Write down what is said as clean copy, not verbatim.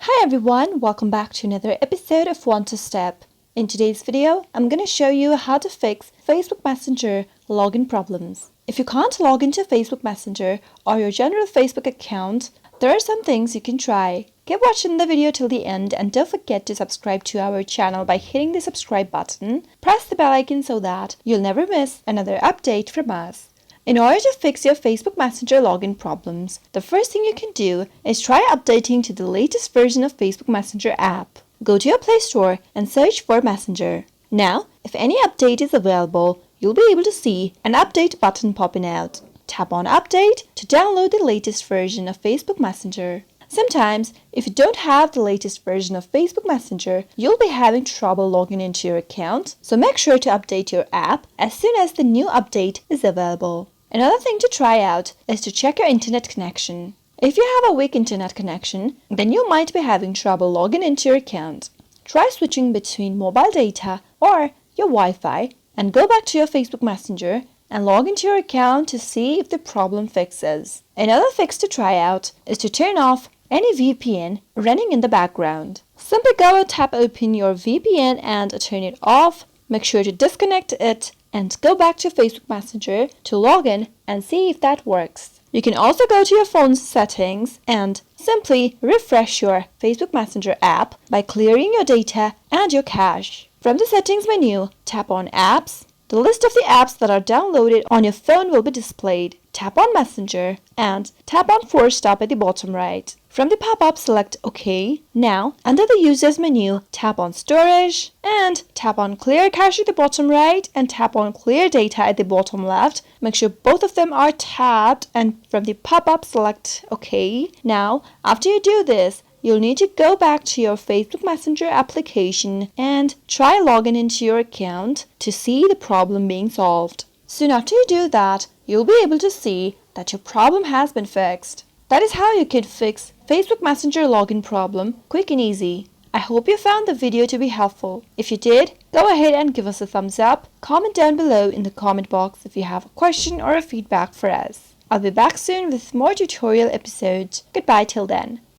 Hi everyone, welcome back to another episode of One to Step. In today's video, I'm going to show you how to fix Facebook Messenger login problems. If you can't log into Facebook Messenger or your general Facebook account, there are some things you can try. Keep watching the video till the end and don't forget to subscribe to our channel by hitting the subscribe button. Press the bell icon so that you'll never miss another update from us. In order to fix your Facebook Messenger login problems, the first thing you can do is try updating to the latest version of Facebook Messenger app. Go to your Play Store and search for Messenger. Now, if any update is available, you'll be able to see an update button popping out. Tap on Update to download the latest version of Facebook Messenger. Sometimes, if you don't have the latest version of Facebook Messenger, you'll be having trouble logging into your account, so make sure to update your app as soon as the new update is available. Another thing to try out is to check your internet connection. If you have a weak internet connection, then you might be having trouble logging into your account. Try switching between mobile data or your Wi-Fi and go back to your Facebook Messenger and log into your account to see if the problem fixes. Another fix to try out is to turn off any VPN running in the background. Simply go and tap open your VPN and turn it off. Make sure to disconnect it and go back to Facebook Messenger to log in and see if that works. You can also go to your phone's settings and simply refresh your Facebook Messenger app by clearing your data and your cache. From the settings menu, tap on Apps. The list of the apps that are downloaded on your phone will be displayed. Tap on Messenger and tap on Force Stop at the bottom right. From the pop-up, select OK. Now, under the Users menu, tap on Storage and tap on Clear Cache at the bottom right and tap on Clear Data at the bottom left. Make sure both of them are tapped and from the pop-up, select OK. Now, after you do this, you'll need to go back to your Facebook Messenger application and try logging into your account to see the problem being solved. Soon after you do that, you'll be able to see that your problem has been fixed. That is how you could fix Facebook Messenger login problem quick and easy. I hope you found the video to be helpful. If you did, go ahead and give us a thumbs up. Comment down below in the comment box if you have a question or a feedback for us. I'll be back soon with more tutorial episodes. Goodbye till then.